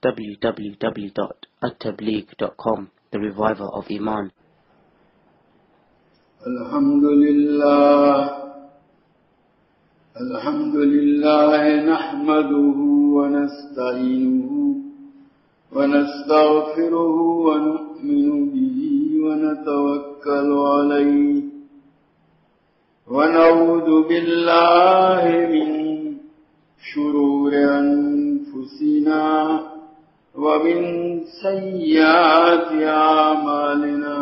www.attableek.com, the reviver of Iman. Alhamdulillah nahmaduhu wa nasta'inuhu wa nastaghfiruhu wa nu'minu bihi wa natawakkalu alayhi wa na'udhu billahi min shururi anfusina wa min sayyiati a'malina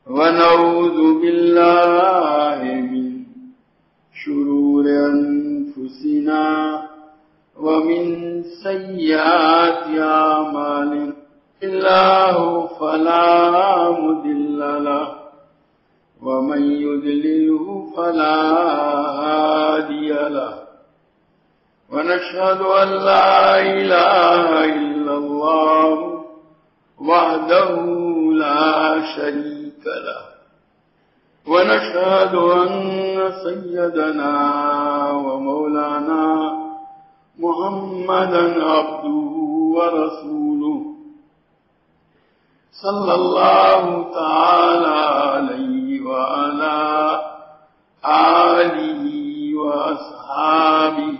wa na'udhu billahi min شرور أنفسنا ومن سيئات أعمالنا الله فلا مضل له ومن يضلله فلا هادي له ونشهد أن لا إله إلا الله وحده لا شريك له ونشهد أن سيدنا ومولانا محمدا عبده ورسوله صلى الله تعالى عليه وعلى آله وأصحابه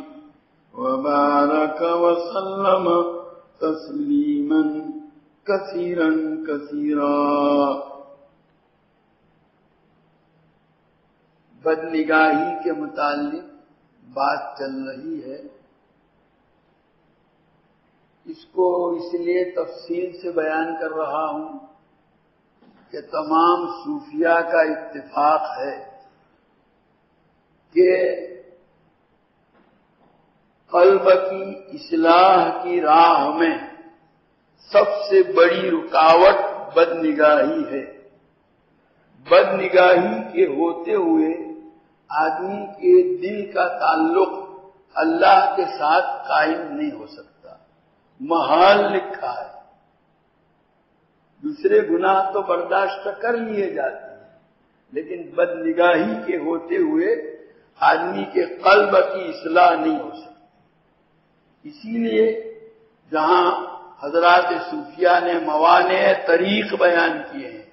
وبارك وسلم تسليما كثيرا كثيرا. بدنگاہی کے متعلق بات چل رہی ہے. اس کو اس لیے تفصیل سے بیان کر رہا ہوں کہ تمام صوفیاء کا اتفاق ہے کہ قلب کی اصلاح کی راہ میں سب سے بڑی رکاوٹ بدنگاہی ہے. بدنگاہی کے ہوتے ہوئے آدمی کے دل کا تعلق اللہ کے ساتھ قائم نہیں ہو سکتا. محال لکھا ہے. دوسرے گناہ تو برداشت کر لیے جاتے ہیں لیکن بدنگاہی کے ہوتے ہوئے آدمی کے قلب کی اصلاح نہیں ہو سکتی. اسی لیے جہاں حضرات صوفیاء نے موانع طریق بیان کیے ہیں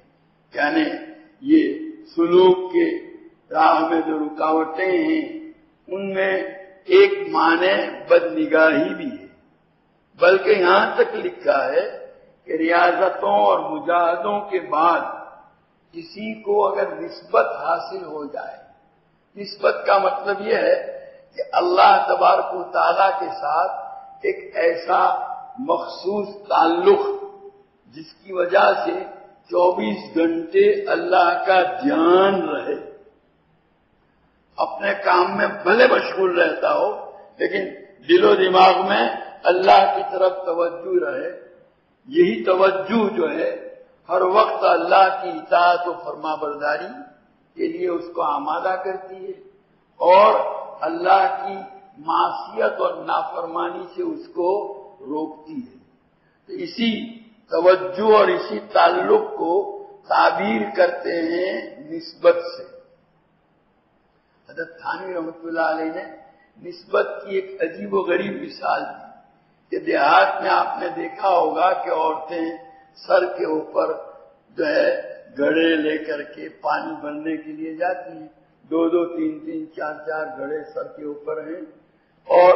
یعنی یہ سلوک کے راہ میں جو رکاوٹیں ہیں ان میں ایک معنی بدنگاہی بھی ہے. بلکہ یہاں تک لکھا ہے کہ ریاضتوں اور مجاہدوں کے بعد کسی کو اگر نسبت حاصل ہو جائے, نسبت کا مطلب یہ ہے کہ اللہ تبارک و تعالیٰ کے ساتھ ایک ایسا مخصوص تعلق جس کی وجہ سے 24 گھنٹے اللہ کا دھیان رہے, اپنے کام میں بھلے مشغول رہتا ہو لیکن دل و دماغ میں اللہ کی طرف توجہ رہے. یہی توجہ جو ہے ہر وقت اللہ کی اطاعت و فرما برداری کے لیے اس کو آمادہ کرتی ہے اور اللہ کی معصیت اور نافرمانی سے اس کو روکتی ہے. تو اسی توجہ اور اسی تعلق کو تعبیر کرتے ہیں نسبت سے. حضرت تھانوی رحمۃ اللہ علیہ نے نسبت کی ایک عجیب و غریب مثال دی کہ دیہات میں آپ نے دیکھا ہوگا کہ عورتیں سر کے اوپر جو ہے گھڑے لے کر کے پانی بھرنے کے لیے جاتی ہیں. 2-2, 3-3, 4-4 گھڑے سر کے اوپر ہیں اور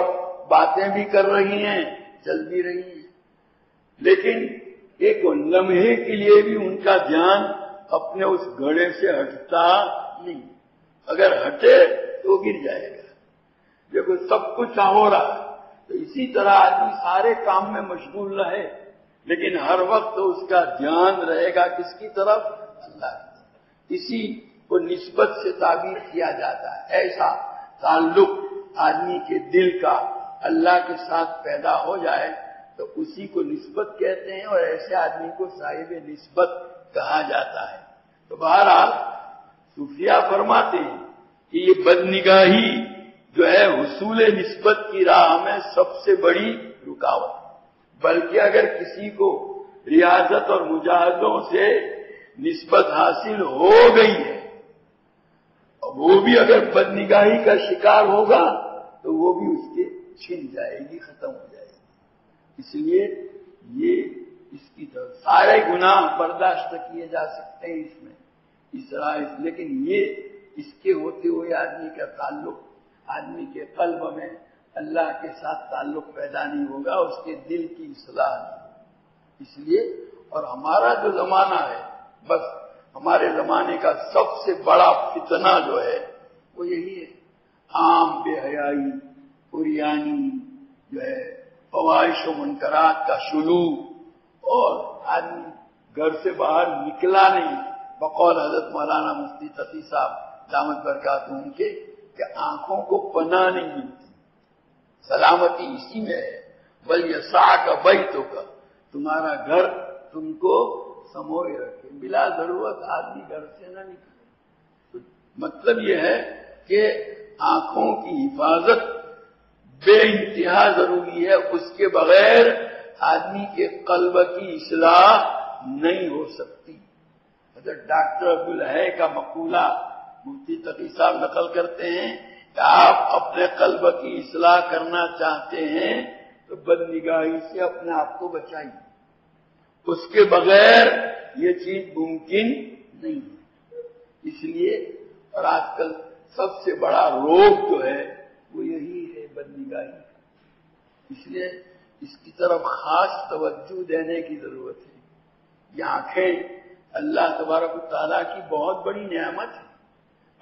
باتیں بھی کر رہی ہیں, چل بھی رہی ہیں, لیکن ایک لمحے کے لیے بھی ان کا دھیان اپنے اس گھڑے سے ہٹتا نہیں. اگر ہٹے تو گر جائے گا. دیکھو سب کچھ ہو رہا ہے تو اسی طرح آدمی سارے کام میں مشغول رہے لیکن ہر وقت اس کا دھیان رہے گا کس کی طرف؟ اللہ کی طرف. اسی کو نسبت سے تعبیر کیا جاتا ہے. ایسا تعلق آدمی کے دل کا اللہ کے ساتھ پیدا ہو جائے تو اسی کو نسبت کہتے ہیں اور ایسے آدمی کو صاحب نسبت کہا جاتا ہے. تو بہرحال صوفیاء فرماتے ہیں کہ یہ بدنگاہی جو ہے حصول نسبت کی راہ میں سب سے بڑی رکاوٹ. بلکہ اگر کسی کو ریاضت اور مجاہدوں سے نسبت حاصل ہو گئی ہے اور وہ بھی اگر بدنگاہی کا شکار ہوگا تو وہ بھی اس کے چھن جائے گی, ختم ہو جائے گی. اس لیے یہ اس کی طرف سارے گناہ برداشت کیے جا سکتے ہیں اس میں اسرائیل، لیکن یہ اس کے ہوتے ہوئے آدمی کا تعلق، آدمی کے قلب میں اللہ کے ساتھ تعلق پیدا نہیں ہوگا، اس کے دل کی اصلاح نہیں ہوگی۔ اس لیے اور ہمارا جو زمانہ ہے، بس ہمارے زمانے کا سب سے بڑا فتنہ جو ہے وہ یہی ہے، عام بے حیائی، عریانی جو ہے، فواحش و منکرات کا شلوغ، اور آدمی گھر سے باہر نکلا نہیں، بقول حضرت مولانا مفتی تقی صاحب دامت برکاتہ ان کے، کہ آنکھوں کو پناہ نہیں ملتی، سلامتی اسی میں ہے، بل یسعک بیتک، تمہارا گھر تم کو سموئے رکھے، بلا ضرورت آدمی گھر سے نہ نکلے۔ مطلب یہ ہے کہ آنکھوں کی حفاظت بے انتہا ضروری ہے، اس کے بغیر آدمی کے قلب کی اصلاح نہیں ہو سکتی۔ حضرت ڈاکٹر عبدالحی کا مقولہ مفتی تقی صاحب نقل کرتے ہیں کہ آپ اپنے قلب کی اصلاح کرنا چاہتے ہیں تو بد نگاہی سے اپنے آپ کو بچائیے، اس کے بغیر یہ چیز ممکن نہیں ہے۔ اس لیے اور آج کل سب سے بڑا روگ جو ہے وہ یہی ہے، بد نگاہی۔ اس لیے اس کی طرف خاص توجہ دینے کی ضرورت ہے۔ یہ آنکھیں اللہ تبارک و تعالیٰ کی بہت بڑی نعمت ہے،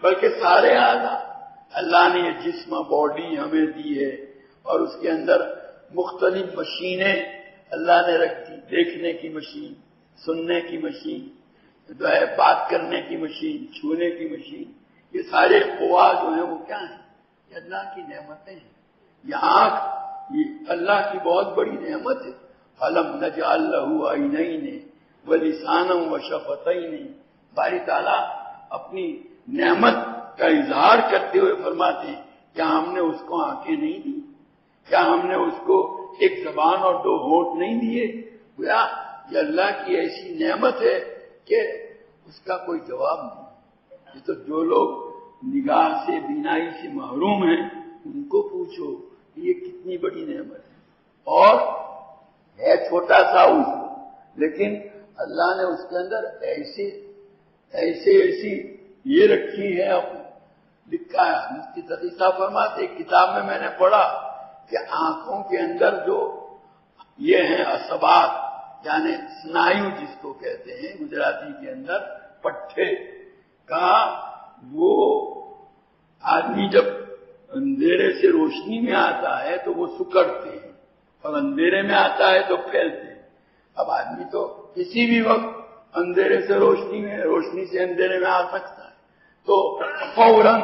بلکہ سارے اعضاء اللہ نے یہ جسم باڈی ہمیں دی ہے، اور اس کے اندر مختلف مشینیں اللہ نے رکھ دی، دیکھنے کی مشین، سننے کی مشین، جو ہے بات کرنے کی مشین، چھونے کی مشین، یہ سارے قوا جو ہیں وہ کیا ہیں؟ یہ اللہ کی نعمتیں ہیں۔ یہ آنکھ یہ اللہ کی بہت بڑی نعمت ہے۔ أَلَمْ نَجْعَلْ لَهُ عَيْنَيْنِ وَلِسَانًا وَشَفَتَيْنِ، باری تعالیٰ اپنی نعمت کا اظہار کرتے ہوئے فرماتے ہیں، کیا ہم نے اس کو آنکھیں نہیں دی؟ کیا ہم نے اس کو ایک زبان اور دو ہونٹ نہیں دیے؟ گویا یہ اللہ کی ایسی نعمت ہے کہ اس کا کوئی جواب نہیں۔ یہ تو جو لوگ نگاہ سے، بینائی سے محروم ہیں، ان کو پوچھو یہ کتنی بڑی نعمت ہے، اور ہے چھوٹا سا اس کو، لیکن اللہ نے اس کے اندر ایسی یہ رکھی ہے، لکھا ہے۔ مفتی تقی صاحب فرماتے ایک کتاب میں نے پڑھا کہ آنکھوں کے اندر جو یہ ہیں عصبات، یعنی سنایو جس کو کہتے ہیں گجراتی کے اندر، پٹھے کا، وہ آدمی جب اندھیرے سے روشنی میں آتا ہے تو وہ سکڑتے ہیں، اور اندھیرے میں آتا ہے تو پھیلتے ہیں۔ اب آدمی تو کسی بھی وقت اندھیرے سے روشنی میں، روشنی سے اندھیرے میں آ سکتا ہے، تو فوراً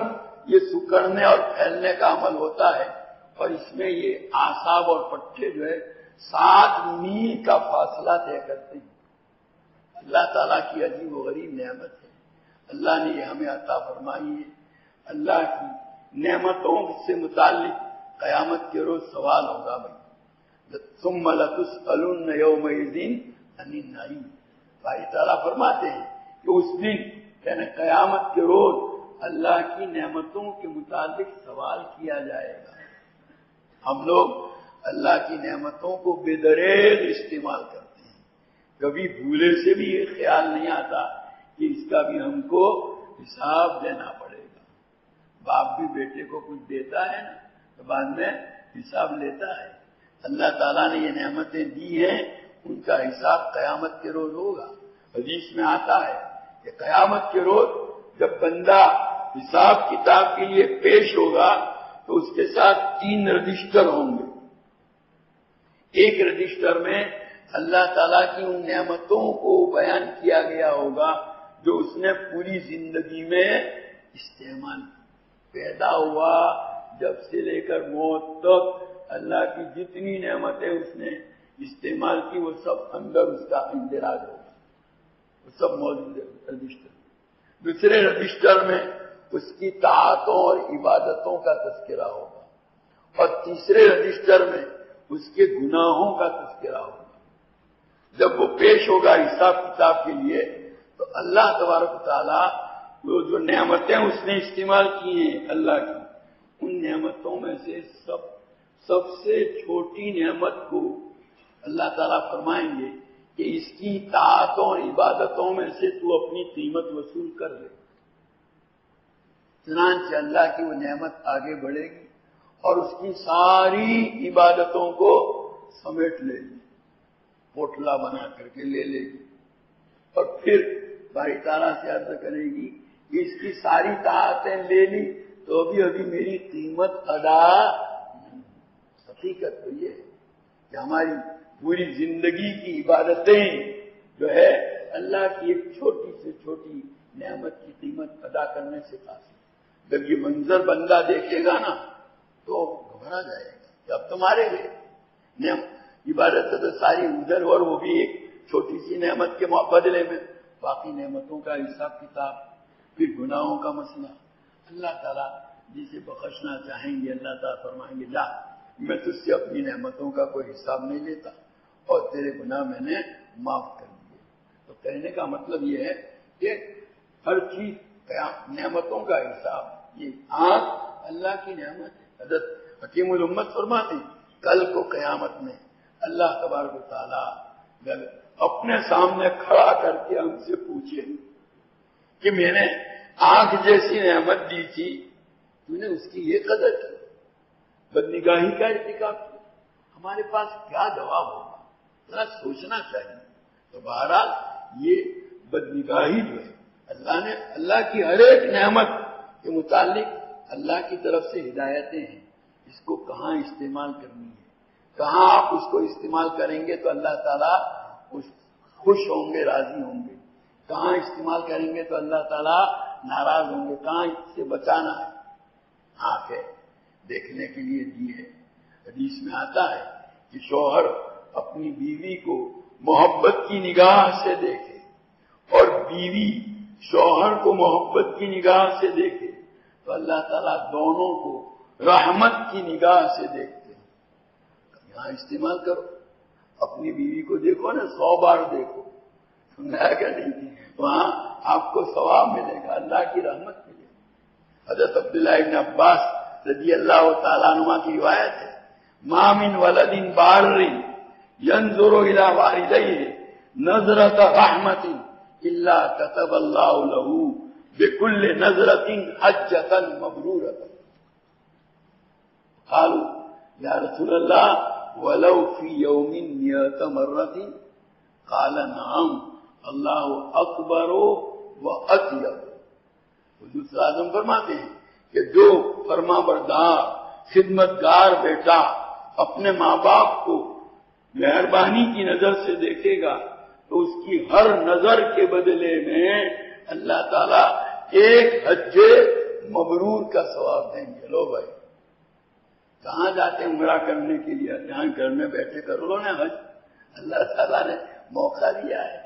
یہ سکڑنے اور پھیلنے کا عمل ہوتا ہے، اور اس میں یہ اعصاب اور پٹھے جو ہے 7 میل کا فاصلہ طے کرتے ہیں۔ اللہ تعالیٰ کی عجیب و غریب نعمت ہے، اللہ نے یہ ہمیں عطا فرمائی ہے۔ اللہ کی نعمتوں سے متعلق قیامت کے روز سوال ہوگا بھائی، ثم لتسألن یومئذ عن النعیم۔ بھائی تعالیٰ فرماتے ہیں کہ اس دن یعنی قیامت کے روز اللہ کی نعمتوں کے متعلق سوال کیا جائے گا۔ ہم لوگ اللہ کی نعمتوں کو بے دریغ استعمال کرتے ہیں، کبھی بھولے سے بھی یہ خیال نہیں آتا کہ اس کا بھی ہم کو حساب دینا پڑے گا۔ باپ بھی بیٹے کو کچھ دیتا ہے نا تو بعد میں حساب لیتا ہے۔ اللہ تعالیٰ نے یہ نعمتیں دی ہیں، ان کا حساب قیامت کے روز ہوگا۔ حدیث میں آتا ہے کہ قیامت کے روز جب بندہ حساب کتاب کے لیے پیش ہوگا تو اس کے ساتھ 3 رجسٹر ہوں گے۔ ایک رجسٹر میں اللہ تعالیٰ کی ان نعمتوں کو بیان کیا گیا ہوگا جو اس نے پوری زندگی میں استعمال کی، پیدا ہوا جب سے لے کر موت تک اللہ کی جتنی نعمتیں اس نے استعمال کی وہ سب اندر اس کا اندراج ہوگا، وہ سب موجود ہے رجسٹر۔ دوسرے رجسٹر میں اس کی طاعتوں اور عبادتوں کا تذکرہ ہوگا، اور تیسرے رجسٹر میں اس کے گناہوں کا تذکرہ ہوگا۔ جب وہ پیش ہوگا حساب کتاب کے لیے تو اللہ تبارک و تعالیٰ وہ جو نعمتیں اس نے استعمال کی ہیں اللہ کی، ان نعمتوں میں سے سب سے چھوٹی نعمت کو اللہ تعالیٰ فرمائیں گے کہ اس کی طاعتوں اور عبادتوں میں سے تو اپنی قیمت وصول کر لے. چنانچہ اللہ کی وہ نعمت آگے بڑھے گی اور اس کی ساری عبادتوں کو سمیٹ لے گی، پوٹلا بنا کر کے لے لے گی، اور پھر باری تعالیٰ سے عرض کرے گی کہ اس کی ساری طاعتیں لے لی تو ابھی میری قیمت ادا. حقیقت تو یہ ہے کہ ہماری پوری زندگی کی عبادتیں جو ہے اللہ کی ایک چھوٹی سے چھوٹی نعمت کی قیمت ادا کرنے سے کافی. جب یہ منظر بندہ دیکھے گا نا تو گھبرا جائے گا کہ اب تمہارے لیے عبادت تو ساری ادھر، اور وہ بھی ایک چھوٹی سی نعمت کے بدلے میں باقی نعمتوں کا حساب کتاب، پھر گناہوں کا مسئلہ. اللہ تعالیٰ جسے بخشنا چاہیں گے اللہ تعالیٰ فرمائیں گے جا، میں تجھ سے اپنی نعمتوں کا کوئی حساب نہیں لیتا اور تیرے گناہ میں نے معاف کر دیے. تو کہنے کا مطلب یہ ہے کہ ہر چیز نعمتوں کا حساب. یہ آنکھ اللہ کی نعمت ہے. حضرت حکیم الامت فرماتے ہیں کل کو قیامت میں اللہ تبارک و تعالیٰ اپنے سامنے کھڑا کر کے ہم سے پوچھے کہ میں نے آنکھ جیسی نعمت دی تھی، تو نے اس کی یہ قدر کی، بدنگاہی کا ارتکاب کیا. ہمارے پاس کیا جواب ہوگا؟ ذرا سوچنا چاہیے. تو بہرحال یہ بدنگاہی جو ہے اللہ کی ہر ایک نعمت کے متعلق اللہ کی طرف سے ہدایتیں ہیں. اس کو کہاں استعمال کرنی ہے، کہاں آپ اس کو استعمال کریں گے تو اللہ تعالیٰ خوش ہوں گے، راضی ہوں گے، کہاں استعمال کریں گے تو اللہ تعالیٰ ناراض ہوں گے، کہاں اس سے بچانا ہے. آنکھیں دیکھنے کے لیے دی ہے. حدیث میں آتا ہے کہ شوہر اپنی بیوی کو محبت کی نگاہ سے دیکھے اور بیوی شوہر کو محبت کی نگاہ سے دیکھے تو اللہ تعالیٰ دونوں کو رحمت کی نگاہ سے دیکھتے ہیں. یہاں استعمال کرو، اپنی بیوی کو دیکھو نا 100 بار دیکھو، سننا کہ نہیں، وہاں آپ کو ثواب ملے گا، اللہ کی رحمت ملے گی. حضرت عبداللہ ابن عباس رضی اللہ تعالیٰ عنہ کی روایت ہے ما من ولد بار ينظر الى والديه نظرة رحمة الا كتب الله له بكل نظرة حجة مبرورة. قالوا يا رسول الله ولو في يوم 100 مرة قال نعم الله اکبر واطیب. حضور صلی اللہ علیہ وسلم فرماتے ہیں کہ جو فرما بردار خدمتگار بیٹا اپنے ماں باپ کو مہربانی کی نظر سے دیکھے گا تو اس کی ہر نظر کے بدلے میں اللہ تعالیٰ ایک حج مبرور کا ثواب دیں گے. لو بھائی کہاں جاتے ہیں عمرہ کرنے کے لیے؟ یہاں گھر میں بیٹھے کر لو نا حج. اللہ تعالیٰ نے موقع دیا ہے.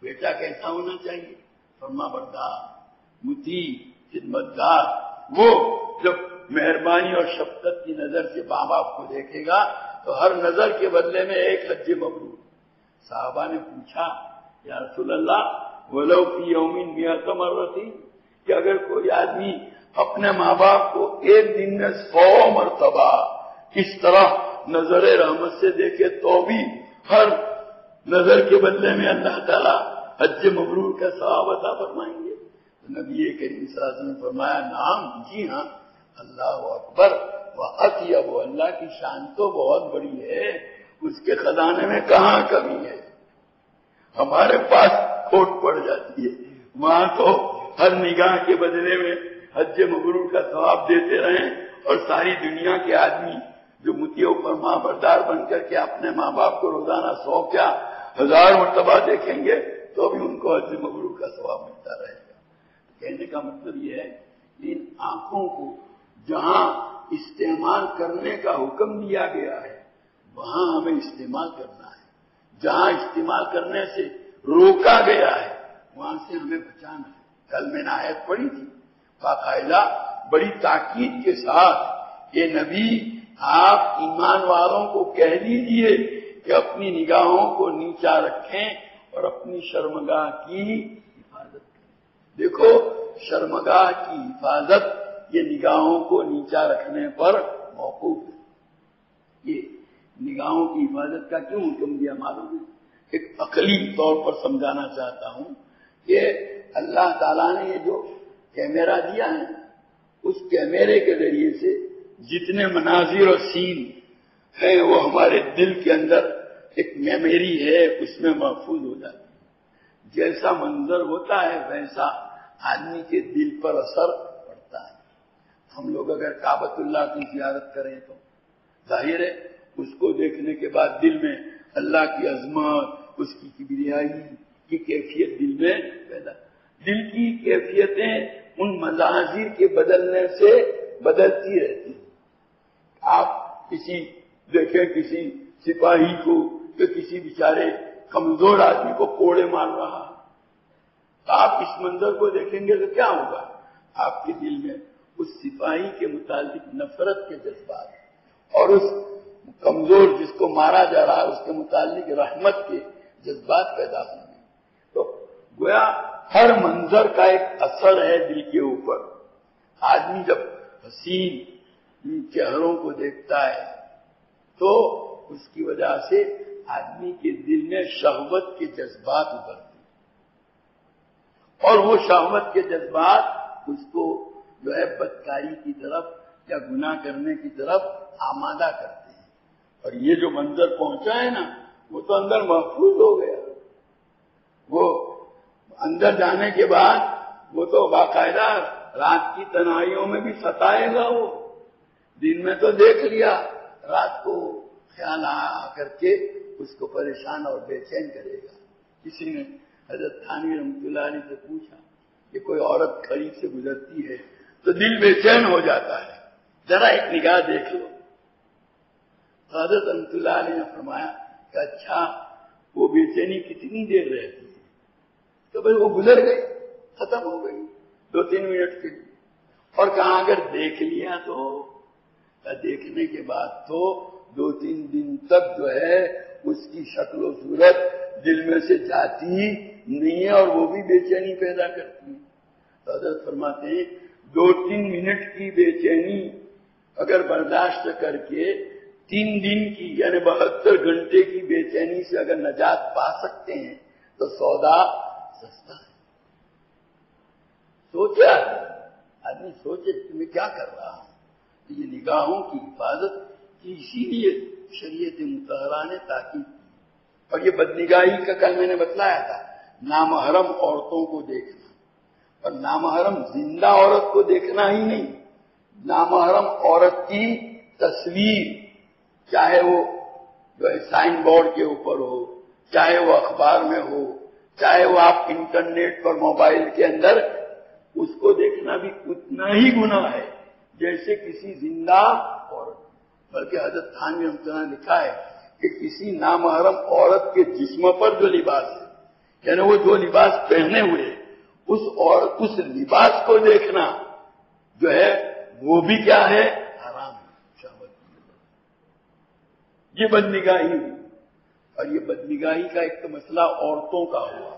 بیٹا کیسا ہونا چاہیے؟ فرما بردار، مطیع، خدمتگار. وہ جب مہربانی اور شفقت کی نظر سے ماں باپ کو دیکھے گا تو ہر نظر کے بدلے میں ایک حج مبرور. صحابہ نے پوچھا یا رسول اللہ ولو فی یوم 100 مرۃ، کہ اگر کوئی آدمی اپنے ماں باپ کو ایک دن میں 100 مرتبہ اس طرح نظر رحمت سے دیکھے تو بھی ہر نظر کے بدلے میں اللہ تعالیٰ حج مبرور کا ثواب عطا فرمائیں گے. تو نبی کریم صلی اللہ علیہ وسلم نے فرمایا نعم، جی ہاں، اللہ اکبر واطیب. اللہ کی شان تو بہت بڑی ہے، اس کے خزانے میں کہاں کمی ہے. ہمارے پاس کھوٹ پڑ جاتی ہے، وہاں تو ہر نگاہ کے بدلے میں حج مبرور کا ثواب دیتے رہیں اور ساری دنیا کے آدمی جو مطیع و فرما بردار بن کر کے اپنے ماں باپ کو روزانہ 100 کیا 1000 مرتبہ دیکھیں گے تو بھی ان کو حج مبرور کا ثواب ملتا رہے گا. کہنے کا مطلب یہ ہے کہ ان آنکھوں کو جہاں استعمال کرنے کا حکم دیا گیا ہے وہاں ہمیں استعمال کرنا ہے، جہاں استعمال کرنے سے روکا گیا ہے وہاں سے ہمیں بچانا ہے. کل میں نے آیت پڑھی تھی باقاعدہ بڑی تاکید کے ساتھ کہ نبی آپ ایمان والوں کو کہہ دیجیے کہ اپنی نگاہوں کو نیچا رکھیں اور اپنی شرمگاہ کی حفاظت کریں. دیکھو شرمگاہ کی حفاظت یہ نگاہوں کو نیچا رکھنے پر موقوف ہے. یہ نگاہوں کی حفاظت کا کیوں حکم دیا معلوم ہے؟ ایک عقلی طور پر سمجھانا چاہتا ہوں کہ اللہ تعالیٰ نے یہ جو کیمرہ دیا ہے، اس کیمرے کے ذریعے سے جتنے مناظر اور سین ہیں وہ ہمارے دل کے اندر ایک میموری ہے، اس میں محفوظ ہو جاتی ہے۔ جیسا منظر ہوتا ہے ویسا آدمی کے دل پر اثر پڑتا ہے۔ ہم لوگ اگر کعبۃ اللہ کی زیارت کریں تو ظاہر ہے اس کو دیکھنے کے بعد دل میں اللہ کی عظمت، اس کی کبریائی کی کیفیت دل میں پیدا۔ دل کی کیفیتیں ان مناظر کے بدلنے سے بدلتی رہتی ہیں۔ آپ دیکھیں کسی سپاہی کو کہ کسی بیچارے کمزور آدمی کو کوڑے مار رہا، تو آپ اس منظر کو دیکھیں گے تو کیا ہوگا؟ آپ کے دل میں اس سپاہی کے متعلق نفرت کے جذبات اور اس کمزور جس کو مارا جا رہا ہے اس کے متعلق رحمت کے جذبات پیدا ہوں گے۔ تو گویا ہر منظر کا ایک اثر ہے دل کے اوپر۔ آدمی جب حسین چہروں کو دیکھتا ہے تو اس کی وجہ سے آدمی کے دل میں شہوت کے جذبات ابھرتے ہیں، اور وہ شہوت کے جذبات اس کو جو ہے بدکاری کی طرف یا گناہ کرنے کی طرف آمادہ کرتے ہیں۔ اور یہ جو منظر پہنچا ہے نا وہ تو اندر محفوظ ہو گیا۔ وہ اندر جانے کے بعد وہ تو باقاعدہ رات کی تنہائیوں میں بھی ستائے گا۔ وہ دن میں تو دیکھ لیا، رات کو خیال آ کر کے اس کو پریشان اور بے چین کرے گا۔ کسی نے حضرت تھانوی رحمۃ اللہ علیہ سے پوچھا کہ کوئی عورت قریب سے گزرتی ہے تو دل بے چین ہو جاتا ہے، ذرا ایک نگاہ دیکھ لو۔ حضرت رحمۃ اللہ علیہ نے فرمایا کہ اچھا وہ بے چینی کتنی دیر رہتی ہے؟ تو بھائی وہ گزر گئی، ختم ہو گئی 2-3 منٹ کے لیے۔ اور کہاں اگر دیکھ لیا تو دیکھنے کے بعد تو 2-3 دن تک جو ہے اس کی شکل و صورت دل میں سے جاتی نہیں ہے، اور وہ بھی بے چینی پیدا کرتی ہے۔ تو حضرت فرماتے ہیں 2-3 منٹ کی بے چینی اگر برداشت کر کے 3 دن کی یعنی 72 گھنٹے کی بے چینی سے اگر نجات پا سکتے ہیں تو سودا سستا ہے۔ سوچا آدمی سوچے کہ میں کیا کر رہا ہوں۔ یہ نگاہوں کی حفاظت کی اسی لیے شریعت مطہرہ نے تاکید کی۔ اور یہ بدنگاہی کا کل میں نے بتلایا تھا، نامحرم عورتوں کو دیکھنا، اور نامحرم زندہ عورت کو دیکھنا ہی نہیں، نامحرم عورت کی تصویر، چاہے وہ جو ہے سائن بورڈ کے اوپر ہو، چاہے وہ اخبار میں ہو، چاہے وہ آپ انٹرنیٹ پر موبائل کے اندر، اس کو دیکھنا بھی اتنا ہی گناہ ہے جیسے کسی زندہ عورت۔ بلکہ حضرت تھانوی رحمۃ اللہ نے لکھا ہے کہ کسی نامحرم عورت کے جسم پر جو لباس ہے، یعنی وہ جو لباس پہنے ہوئے اس لباس کو دیکھنا جو ہے وہ بھی کیا ہے؟ حرام ہے، شہوت کی۔ یہ بدنگاہی ہوئی، اور یہ بدنگاہی کا ایک تو مسئلہ عورتوں کا ہوا،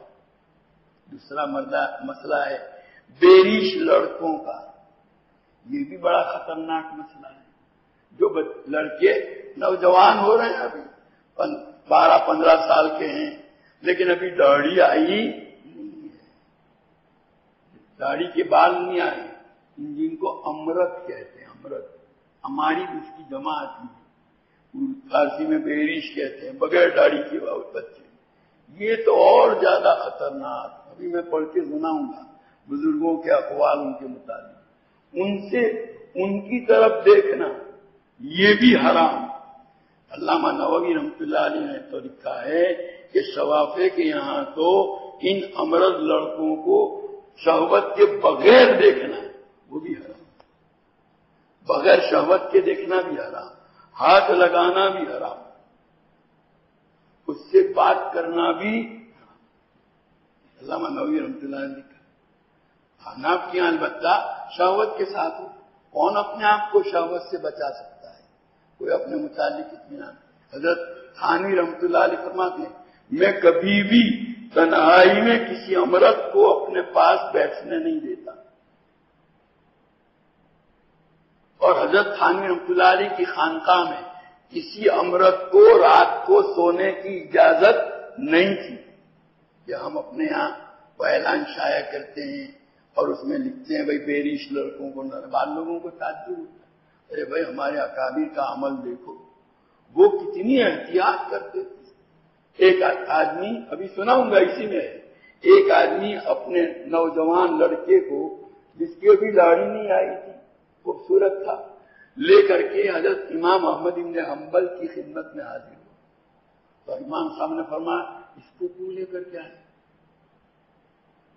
دوسرا مسئلہ ہے بیریش لڑکوں کا۔ یہ بھی بڑا خطرناک مسئلہ ہے۔ جو لڑکے نوجوان ہو رہے ہیں، ابھی 12-15 سال کے ہیں، لیکن ابھی داڑھی آئی نہیں ہے، داڑھی کے بال نہیں آئے، جن کو امرت کہتے ہیں، امرت، ہماری اس کی جمع آتی ہے، فارسی میں بیریش کہتے ہیں، بغیر داڑھی کے بچے۔ یہ تو اور زیادہ خطرناک، ابھی میں پڑھ کے سناؤں گا بزرگوں کے اقوال ان کے مطابق، ان کی طرف دیکھنا یہ بھی حرام۔ علامہ نووی رحمۃ اللہ علیہ نے تو لکھا ہے کہ شوافے کے یہاں تو ان امرد لڑکوں کو شہوت کے بغیر دیکھنا وہ بھی حرام، بغیر شہوت کے دیکھنا بھی حرام، ہاتھ لگانا بھی حرام، اس سے بات کرنا بھی حرام۔ علامہ نووی رحمۃ اللہ نے لکھا حناف کی البتہ شہوت کے ساتھ ہو، کون اپنے آپ کو شہوت سے بچا سکتا ہے؟ کوئی اپنے متعلق اطمینان۔ حضرت تھانوی رحمۃ اللہ علیہ فرماتے ہیں میں کبھی بھی تنہائی میں کسی امرت کو اپنے پاس بیٹھنے نہیں دیتا، اور حضرت تھانوی رحمۃ اللہ علیہ کی خانقاہ میں کسی امرت کو رات کو سونے کی اجازت نہیں تھی کہ ہم اپنے یہاں وہ اعلان شائع کرتے ہیں اور اس میں لکھتے ہیں بھائی بیریش لڑکوں کو نہ. بعض لوگوں کو تعجب ہوتا ہے، ارے بھائی ہمارے اکابر کا عمل دیکھو، وہ کتنی احتیاط کرتے تھے. ایک آدمی ابھی سناؤں گا اسی میں، ایک آدمی اپنے نوجوان لڑکے کو جس کی ابھی داڑھی نہیں آئی تھی، خوبصورت تھا، لے کر کے حضرت امام احمد بن حنبل کی خدمت میں حاضر ہوا. تو امام صاحب نے فرمایا اس کو کیوں لے کر کے آئے؟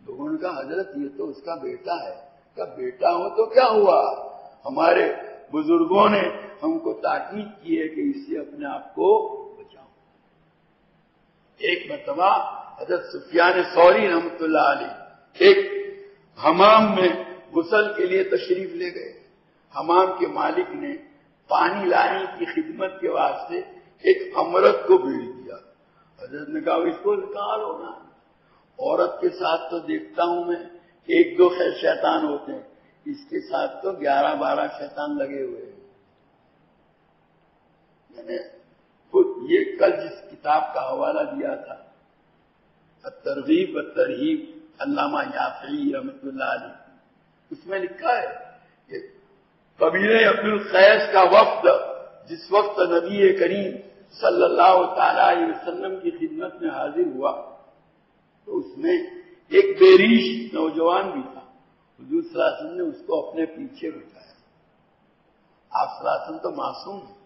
لوگوں نے کہا حضرت یہ تو اس کا بیٹا ہے. کیا بیٹا ہو تو کیا ہوا، ہمارے بزرگوں نے ہم کو تاکید کی ہے کہ اس سے اپنے آپ کو بچاؤ. ایک مرتبہ حضرت سفیان ثوری رحمۃ اللہ علیہ ایک حمام میں غسل کے لیے تشریف لے گئے. حمام کے مالک نے پانی لانے کی خدمت کے واسطے ایک امرت کو بھیج دیا. حضرت نے کہا اس کو نکال ہونا، عورت کے ساتھ تو دیکھتا ہوں میں 1-2 خیر شیطان ہوتے ہیں، اس کے ساتھ تو 11-12 شیطان لگے ہوئے ہیں. میں نے خود یہ کل جس کتاب کا حوالہ دیا تھا الترغیب والترہیب علامہ یافعی رحمۃ اللہ علیہ، اس میں لکھا ہے کہ قبیلہ عبد القیس کا وفد جس وقت نبی کریم صلی اللہ تعالی علیہ وسلم کی خدمت میں حاضر ہوا تو اس میں ایک بیریش نوجوان بھی تھا. حضور صلی اللہ علیہ وسلم نے اس کو اپنے پیچھے بٹھایا. آپ صلی اللہ علیہ وسلم تو معصوم ہیں،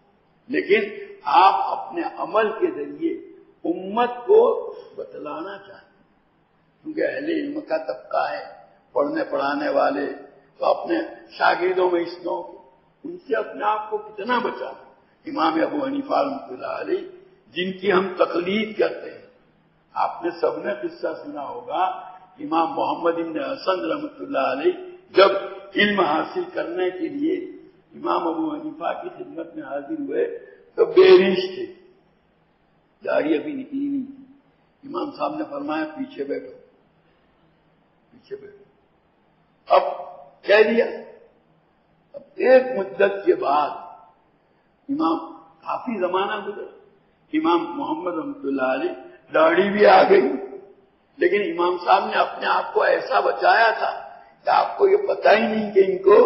لیکن آپ اپنے عمل کے ذریعے امت کو بتلانا چاہتے ہیں، کیونکہ اہل علم کا طبقہ ہے، پڑھنے پڑھانے والے، تو اپنے شاگردوں میں اس نوع ان سے اپنے آپ کو کتنا بچا. امام ابو حنیفہ رحمۃ اللہ علیہ جن کی ہم تقلید کرتے ہیں، آپ نے سب نے قصہ سنا ہوگا، امام محمد بن حسن رحمۃ اللہ علیہ جب علم حاصل کرنے کے لیے امام ابو حنیفہ کی خدمت میں حاضر ہوئے تو بیریش تھے، داڑھی ابھی نکلی نہیں تھی. امام صاحب نے فرمایا پیچھے بیٹھو، پیچھے بیٹھو. اب کہہ دیا. اب ایک مدت کے بعد امام کافی زمانہ گزرا، امام محمد رحمۃ اللہ علیہ داڑھی بھی آ گئی، لیکن امام صاحب نے اپنے آپ کو ایسا بچایا تھا کہ آپ کو یہ پتہ ہی نہیں کہ ان کو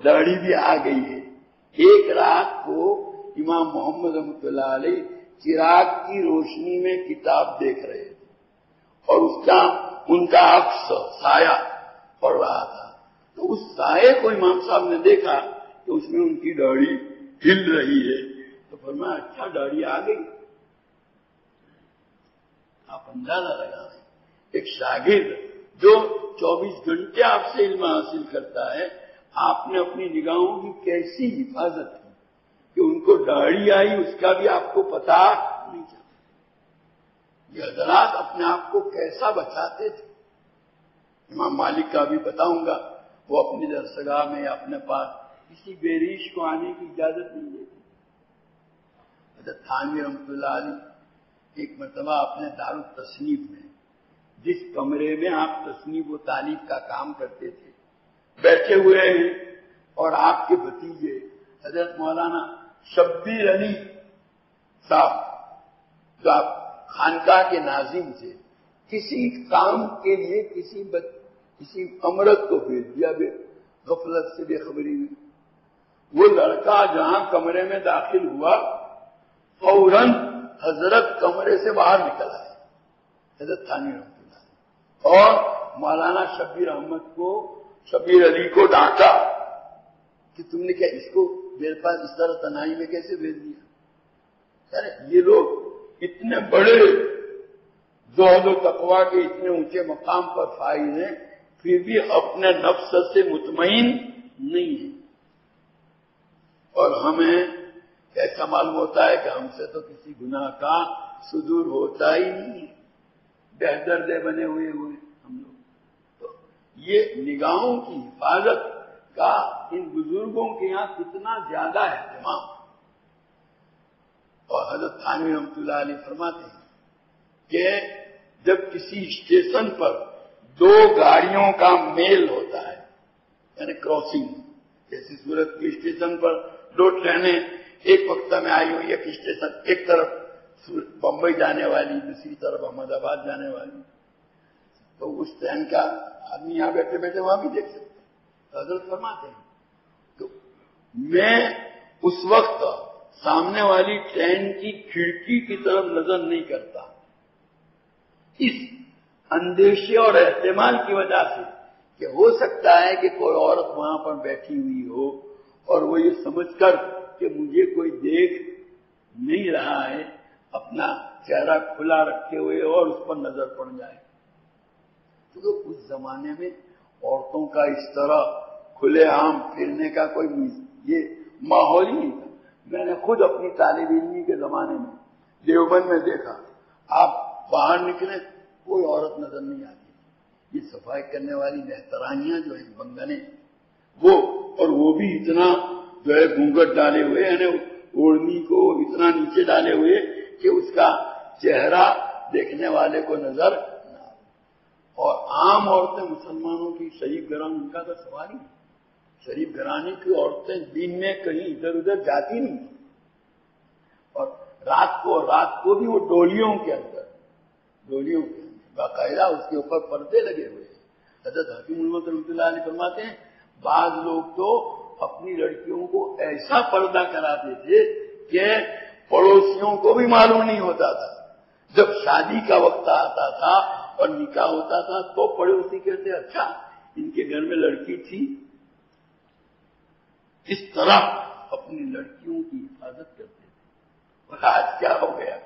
داڑھی بھی آ گئی ہے. ایک رات کو امام محمد رحمۃ اللہ علیہ چراغ کی روشنی میں کتاب دیکھ رہے تھے اور اس کا ان کا عکس سایہ پڑ رہا تھا. تو اس سائے کو امام صاحب نے دیکھا کہ اس میں ان کی داڑھی ہل رہی ہے. تو فرمایا اچھا داڑھی آ گئی. آپ اندازہ لگائیں، ایک شاگرد جو 24 گھنٹے آپ سے علم حاصل کرتا ہے، آپ نے اپنی نگاہوں کی کیسی حفاظت کی کہ ان کو داڑھی آئی اس کا بھی آپ کو پتا نہیں چلا. یہ حضرات اپنے آپ کو کیسا بچاتے تھے. امام مالک کا بھی بتاؤں گا، وہ اپنی درسگاہ میں یا اپنے پاس کسی بیریش کو آنے کی اجازت نہیں دیتے. حضرت تھانوی رحمۃ اللہ علیہ ایک مرتبہ اپنے دارالتصنیف میں جس کمرے میں آپ تصنیف و تعلیف کا کام کرتے تھے بیٹھے ہوئے ہیں، اور آپ کے بھتیجے حضرت مولانا شبیر علی صاحب جو آپ خانقاہ کے ناظم تھے، کسی کام کے لیے کسی امرت کو بھیج دیا غفلت سے بے خبری میں. وہ لڑکا جہاں کمرے میں داخل ہوا فوراً حضرت کمرے سے باہر نکل آئے، حضرت تھانوی رحمۃ اللہ، اور مولانا شبیر علی کو ڈانٹا کہ تم نے کیا اس کو میرے پاس اس طرح تنہائی میں کیسے بھیج دیا. ارے یہ لوگ اتنے بڑے زہد و تقویٰ کے اتنے اونچے مقام پر فائز ہیں، پھر بھی اپنے نفس سے مطمئن نہیں ہیں. اور ہمیں ایسا معلوم ہوتا ہے کہ ہم سے تو کسی گناہ کا صدور ہوتا ہی نہیں ہے، بہدردے بنے ہوئے ہم لوگ. تو یہ نگاہوں کی حفاظت کا ان بزرگوں کے یہاں کتنا زیادہ اہتمام. اور حضرت تھانوی رحمۃ اللہ علیہ فرماتے ہیں کہ جب کسی اسٹیشن پر 2 گاڑیوں کا میل ہوتا ہے، یعنی کراسنگ، جیسے سورت کے اسٹیشن پر 2 ٹرینیں ایک وقت میں آئی ہوئی ایک اسٹیشن، ایک طرف بمبئی جانے والی، دوسری طرف احمد آباد جانے والی، تو اس ٹرین کا آدمی یہاں بیٹھے بیٹھے وہاں بھی دیکھ سکتے ہیں۔ حضرت فرماتے ہیں تو میں اس وقت سامنے والی ٹرین کی کھڑکی کی طرف نظر نہیں کرتا، اس اندیشے اور احتمال کی وجہ سے کہ ہو سکتا ہے کہ کوئی عورت وہاں پر بیٹھی ہوئی ہو اور وہ یہ سمجھ کر کہ مجھے کوئی دیکھ نہیں رہا ہے اپنا چہرہ کھلا رکھے ہوئے اور اس پر نظر پڑ جائے، کیونکہ اس زمانے میں عورتوں کا اس طرح کھلے عام پھرنے کا کوئی یہ ماحول ہی نہیں تھا۔ میں نے خود اپنی طالب علمی کے زمانے میں دیوبند میں دیکھا، آپ باہر نکلے کوئی عورت نظر نہیں آتی، یہ صفائی کرنے والی محترانیاں جو ہیں بنگنے وہ بھی اتنا جو ہے گھونگھٹ ڈالے ہوئے، یعنی اوڑھنی کو اتنا نیچے ڈالے ہوئے کہ اس کا چہرہ دیکھنے والے کو نظر نہ آئے۔ اور عام عورتیں مسلمانوں کی شریف گھران ان کا تو سوال ہی نہیں، شریف گھرانے کی عورتیں دن میں کہیں ادھر ادھر جاتی نہیں، اور رات کو بھی وہ ڈولیوں کے اندر باقاعدہ اس کے اوپر پردے لگے ہوئے ہیں۔ حضرت حکیم المت رحمۃ اللہ علیہ فرماتے ہیں بعض لوگ تو اپنی لڑکیوں کو ایسا پردہ کراتے تھے کہ پڑوسیوں کو بھی معلوم نہیں ہوتا تھا۔ جب شادی کا وقت آتا تھا اور نکاح ہوتا تھا تو پڑوسی کہتے اچھا ان کے گھر میں لڑکی تھی، اس طرح اپنی لڑکیوں کی حفاظت کرتے تھے۔ اور آج کیا ہو گیا؟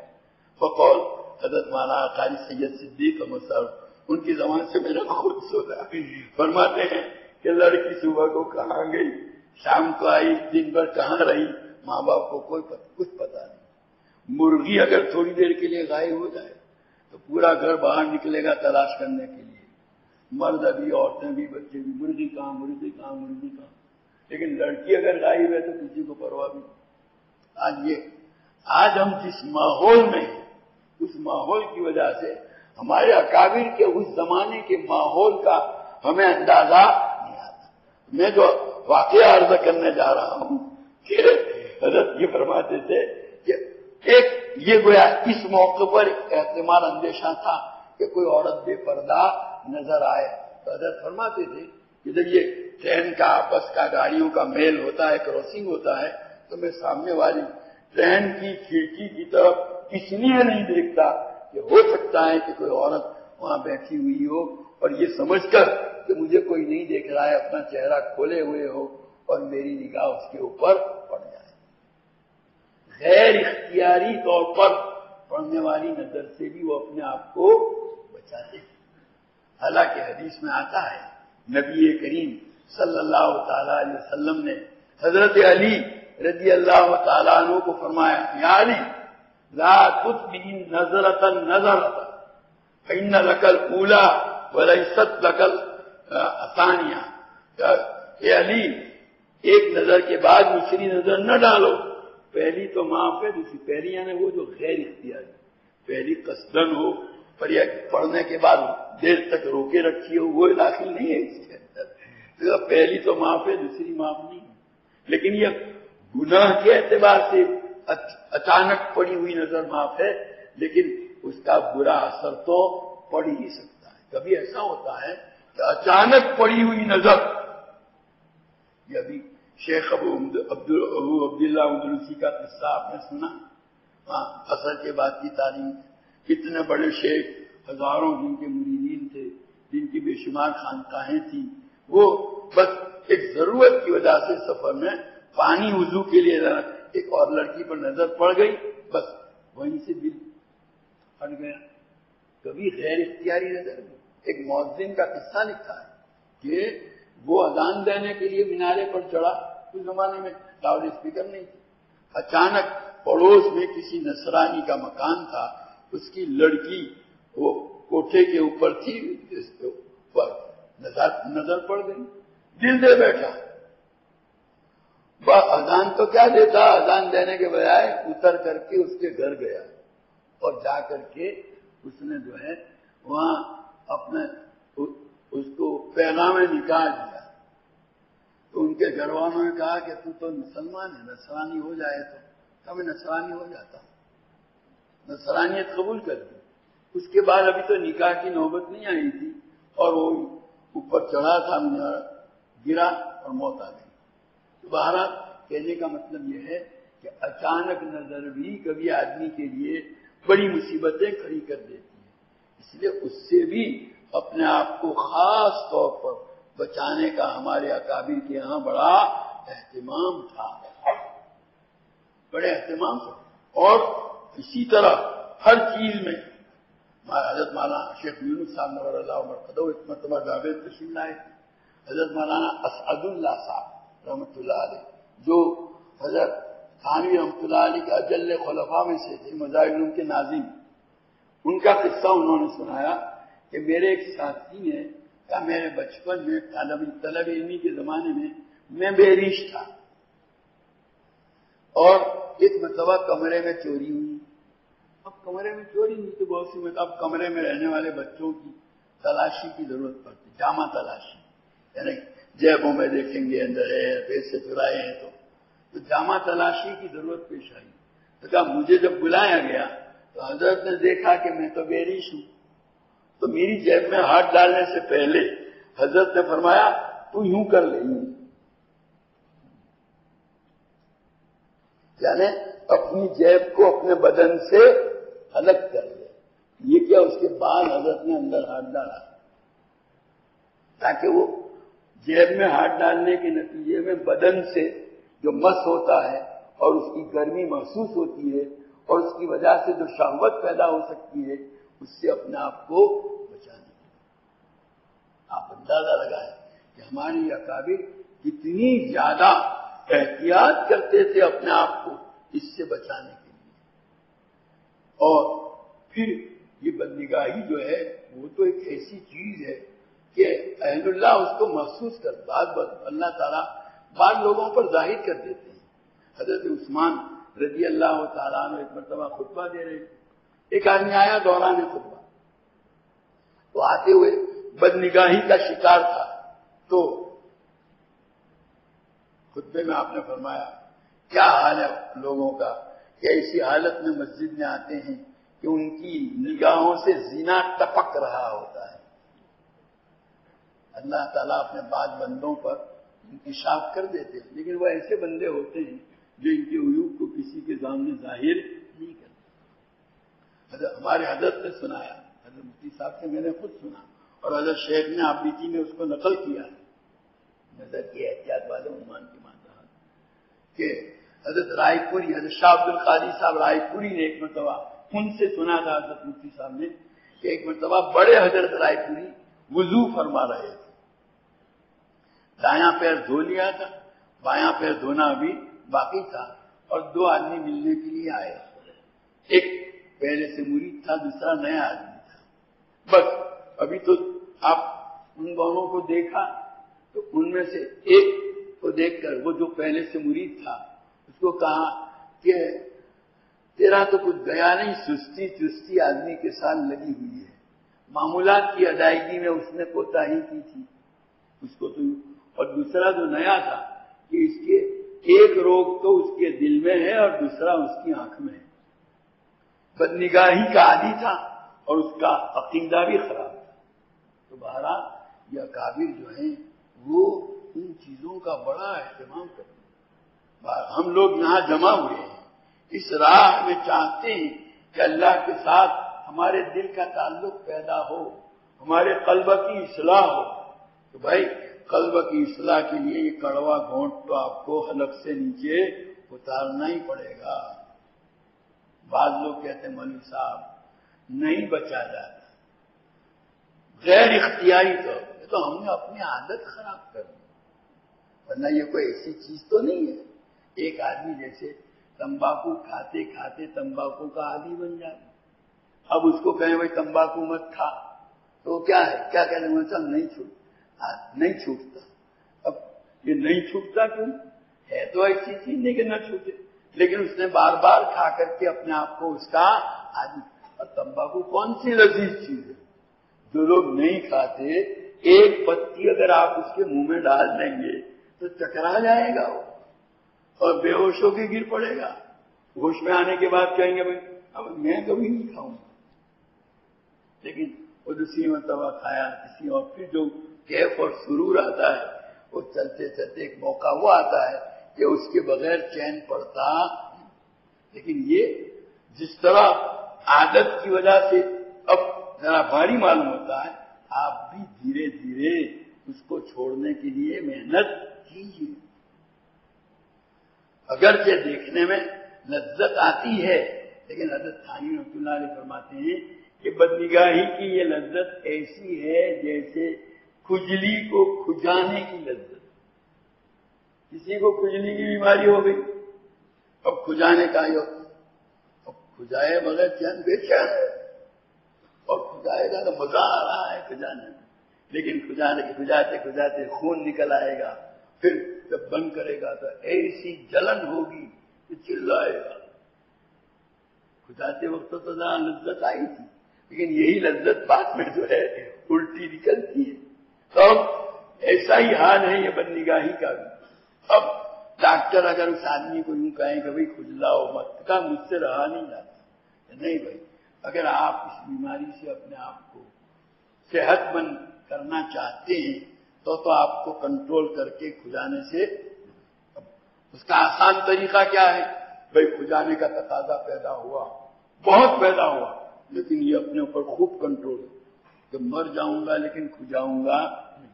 بقول حضرت مولانا قاری سید صدیق احمد صاحب، ان کی زبان سے میں نے خود سنا، فرماتے ہیں کہ لڑکی صبح کو کہاں گئی، شام کو آئی، دن بھر کہاں رہی، ماں باپ کو کچھ پتا نہیں۔ مرغی اگر تھوڑی دیر کے لیے غائب ہو جائے تو پورا گھر باہر نکلے گا تلاش کرنے کے لیے، مرد بھی، عورتیں بھی، بچے بھی، مرغی کہاں۔ لیکن لڑکی اگر غائب ہے تو کسی کو پرواہ نہیں۔ آج ہم جس ماحول میں ہیں اس ماحول کی وجہ سے ہمارے اکابر کے اس زمانے کے ماحول کا ہمیں اندازہ نہیں آتا۔ میں جو واقعہ عرض کرنے جا رہا ہوں کہ حضرت یہ فرماتے تھے کہ ایک یہ گویا اس موقع پر احتمال اندیشہ تھا کہ کوئی عورت بے پردہ نظر آئے، تو حضرت فرماتے تھے کہ جب یہ ٹرین کا آپس کا گاڑیوں کا میل ہوتا ہے، کراسنگ ہوتا ہے، تو میں سامنے والی ٹرین کی کھڑکی کی طرف اس لیے نہیں دیکھتا کہ ہو سکتا ہے کہ کوئی عورت وہاں بیٹھی ہوئی ہو اور یہ سمجھ کر کہ مجھے کوئی نہیں دیکھ رہا ہے اپنا چہرہ کھولے ہوئے ہو اور میری نگاہ اس کے اوپر پڑ جائے۔ غیر اختیاری طور پر پڑنے والی نظر سے بھی وہ اپنے آپ کو بچاتے ہیں۔ حالانکہ حدیث میں آتا ہے نبی کریم صلی اللہ تعالی علیہ وسلم نے حضرت علی رضی اللہ تعالیٰ عنہ کو فرمایا یا علی لا تتبع نظرة نظرة فإن لك الأولى وليست لك الثانية۔ اے علی ایک نظر کے بعد دوسری نظر نہ ڈالو، پہلی تو معاف ہے، دوسری پہلی یعنی وہ جو غیر اختیاری، پہلی قصدن ہو اور یا پڑھنے کے بعد دیر تک روکے رکھی ہو وہ داخل نہیں ہے اس کے اندر۔ پہلی تو معاف ہے، دوسری معاف نہیں ہے۔ لیکن یہ گناہ کے اعتبار سے اچانک پڑی ہوئی نظر معاف ہے، لیکن اس کا برا اثر تو پڑ ہی سکتا ہے۔ کبھی ایسا ہوتا ہے کہ اچانک پڑی ہوئی نظر، یہ ابھی شیخ ابو عبداللہ اندلسی کا قصہ آپ نے سنا، اثر کے بعد کی تعلیم، کتنے بڑے شیخ، ہزاروں جن کے مریدین تھے، جن کی بے شمار خانقاہیں تھیں، وہ بس ایک ضرورت کی وجہ سے سفر میں پانی وضو کے لیے ایک اور لڑکی پر نظر پڑ گئی، بس وہیں سے دل ہٹ گیا۔ کبھی غیر اختیاری نظر، ایک مؤذن کا قصہ لکھا ہے کہ وہ اذان دینے کے لیے مینارے پر چڑھا، اس زمانے میں لاؤڈ اسپیکر نہیں تھے، اچانک پڑوس میں کسی نصرانی کا مکان تھا، اس کی لڑکی وہ کوٹھے کے اوپر تھی، اس کے اوپر نظر پڑ گئی، دل دے بیٹھا۔ اذان تو کیا دیتا، اذان دینے کے بجائے اتر کر کے اس کے گھر گیا اور جا کر کے اس نے جو ہے وہاں اپنے اس کو پیغام نکاح دیا۔ تو ان کے گھر والوں نے کہا کہ تو مسلمان ہے، نصرانی ہو جائے تو میں نصرانی ہو جاتا ہوں، نصرانیت قبول کر دی۔ اس کے بعد ابھی تو نکاح کی نوبت نہیں آئی تھی اور وہ اوپر چڑھا تھا، گرا اور موت آ گئی۔ بہرحال کہنے کا مطلب یہ ہے کہ اچانک نظر بھی کبھی آدمی کے لیے بڑی مصیبتیں کھڑی کر دیتی ہے، اس لیے اس سے بھی اپنے آپ کو خاص طور پر بچانے کا ہمارے اکابر کے یہاں بڑا اہتمام تھا، بڑے اہتمام تھا۔ اور اسی طرح ہر چیز میں حضرت مولانا شیخ یونس صاحب نور اللہ مرقدہ ایک مرتبہ جاوید تشریف لائے تھے، حضرت مولانا اسعد اللہ صاحب رحمۃ اللہ علیہ جو حضرت تھانوی رحمۃ اللہ علیہ کے اجل خلفاء میں سے تھے، مظاہر علوم کے ناظم، ان کا قصہ انہوں نے سنایا کہ میرے ایک ساتھی نے کہا میرے بچپن میں طلب علمی کے زمانے میں بے ریش تھا اور ایک مرتبہ کمرے میں چوری ہوئی۔ اب کمرے میں چوری ہوئی تو بہت سی اب کمرے میں رہنے والے بچوں کی تلاشی کی ضرورت پڑتی، جامع تلاشی، یعنی جیبوں میں دیکھیں گے اندر ہے، پیسے چرائے ہیں تو جامع تلاشی کی ضرورت پیش آئی۔ تو کہا مجھے جب بلایا گیا تو حضرت نے دیکھا کہ میں تو بے ریش ہوں، تو میری جیب میں ہاتھ ڈالنے سے پہلے حضرت نے فرمایا تو یوں کر لے، یعنی اپنی جیب کو اپنے بدن سے الگ کر لے۔ یہ کیا اس کے بعد حضرت نے اندر ہاتھ ڈالا تاکہ وہ جیب میں ہاتھ ڈالنے کے نتیجے میں بدن سے جو مس ہوتا ہے اور اس کی گرمی محسوس ہوتی ہے اور اس کی وجہ سے جو شہوت پیدا ہو سکتی ہے اس سے اپنے آپ کو بچانے کے لیے آپ اندازہ لگائیں کہ ہماری اکابر کتنی زیادہ احتیاط کرتے تھے اپنے آپ کو اس سے بچانے کے لیے۔ اور پھر یہ بدنگاہی جو ہے وہ تو ایک ایسی چیز ہے کہ اہل اللہ اس کو محسوس کر اللہ تعالیٰ بعض لوگوں پر ظاہر کر دیتے ہیں۔ حضرت عثمان رضی اللہ تعالیٰ عنہ ایک مرتبہ خطبہ دے رہے تھے، ایک آدمی آیا دوران خطبہ، تو آتے ہوئے بدنگاہی کا شکار تھا، تو خطبے میں آپ نے فرمایا کیا حال ہے لوگوں کا کہ ایسی حالت میں مسجد میں آتے ہیں کہ ان کی نگاہوں سے زنا ٹپک رہا ہوتا ہے۔ اللہ تعالیٰ اپنے بعض بندوں پر انکشاف کر دیتے ہیں، لیکن وہ ایسے بندے ہوتے ہیں جو ان کے عیوب کو کسی کے سامنے ظاہر نہیں کرتے۔ ہمارے حضرت نے سنایا، حضرت مفتی صاحب سے میں نے خود سنا اور حضرت شیخ نے آپ بیچی نے اس کو نقل کیا، نظر کی احتیاط والے عمان کی مان رہا کہ حضرت رائے پوری، حضرت شاہ عبد القادری صاحب رائے پوری نے ایک مرتبہ ان سے سنا تھا حضرت مفتی صاحب نے کہ ایک مرتبہ بڑے حضرت رائے پوری وضو فرما رہے تھے، دایاں پیر دھو لیا تھا، بایاں پیر دھونا ابھی باقی تھا، اور دو آدمی ملنے کے لیے آئے، ایک پہلے سے مرید تھا، دوسرا نیا آدمی تھا۔ بس ابھی تو آپ ان دونوں کو دیکھا تو ان میں سے ایک کو دیکھ کر وہ جو پہلے سے مرید تھا اس کو کہا کہ تیرا تو کچھ گیا نہیں، سستی چستی آدمی کے ساتھ لگی ہوئی ہے، معمولات کی ادائیگی میں اس نے کوتاہی کی تھی اس کو تو۔ اور دوسرا جو نیا تھا کہ اس کے ایک روگ تو اس کے دل میں ہے اور دوسرا اس کی آنکھ میں ہے، بدنگاہی کا عادی تھا اور اس کا عقیدہ بھی خراب تھا۔ تو بہرحال یہ اکابر جو ہیں وہ ان چیزوں کا بڑا اہتمام کرتے ہیں۔ ہم لوگ یہاں جمع ہوئے ہیں اس راہ میں، چاہتے ہیں کہ اللہ کے ساتھ ہمارے دل کا تعلق پیدا ہو، ہمارے قلب کی اصلاح ہو۔ تو بھائی قلب کی اصلاح کے لیے یہ کڑوا گھونٹ تو آپ کو حلق سے نیچے اتارنا ہی پڑے گا۔ بعض لوگ کہتے ہیں مولوی صاحب نہیں بچا جاتا، غیر اختیاری طور پہ تو ہم نے اپنی عادت خراب کر دی، ورنہ یہ کوئی ایسی چیز تو نہیں ہے۔ ایک آدمی جیسے تمباکو کھاتے کھاتے تمباکو کا عادی بن جاتا، اب اس کو کہیں بھائی تمباکو مت کھا تو کیا ہے، کیا کہتے ہیں چل نہیں چھوٹتا۔ اب یہ نہیں چھوٹتا کیوں ہے؟ تو ایسی چیز نہیں کہ نہ چھوٹے، لیکن اس نے بار بار کھا کر کے اپنے آپ کو اس کا عادی۔ اور تمباکو کون سی لذیذ چیز ہے؟ جو لوگ نہیں کھاتے ایک پتی اگر آپ اس کے منہ میں ڈال دیں گے تو تو چکرا جائے گا وہ اور بے ہوش ہو کے گر پڑے گا. ہوش میں آنے کے بعد کہیں گے بھائی اب میں کبھی نہیں کھاؤں. لیکن وہ دوسری مرتبہ کھایا کسی اور, پھر جو کیف اور سرور آتا ہے وہ چلتے چلتے ایک موقع وہ آتا ہے کہ اس کے بغیر چین پڑتا. لیکن یہ جس طرح عادت کی وجہ سے اب ذرا بھاری معلوم ہوتا ہے, آپ بھی دھیرے دھیرے اس کو چھوڑنے کے لیے محنت کیجیے. اگرچہ دیکھنے میں لذت آتی ہے, لیکن حضرت تھانوی رحمۃ اللہ علیہ فرماتے ہیں کہ بدنگاہی کی یہ لذت ایسی ہے جیسے کھجلی کو کھجانے کی لذت. کسی کو کھجلی کی بیماری ہو گئی, اب کھجانے کا ہی ہوتا, اب کھجائے بغیر چین بے چین ہے, اور کھجائے گا تو مزہ آ رہا ہے کھجانے میں, لیکن کھجاتے کھجاتے خون نکل آئے گا, پھر جب بند کرے گا تو ایسی جلن ہوگی کہ چلائے گا. کھجاتے وقت تو ذرا لذت آئی تھی, لیکن یہی لذت بعد میں جو ہے الٹی نکلتی ہے. تو اب ایسا ہی حال ہے یہ بدنگاہی کا بھی. اب ڈاکٹر اگر اس آدمی کو یوں کہیں کہ بھائی کھجلاؤ مت, کا مجھ سے رہا نہیں جاتا. نہیں بھائی, اگر آپ اس بیماری سے اپنے آپ کو صحت مند کرنا چاہتے ہیں تو آپ کو کنٹرول کر کے کھجانے سے. اس کا آسان طریقہ کیا ہے؟ بھائی کھجانے کا تقاضا پیدا ہوا, بہت پیدا ہوا, لیکن یہ اپنے اوپر خوب کنٹرول ہے کہ مر جاؤں گا لیکن کھجاؤں گا نہیں.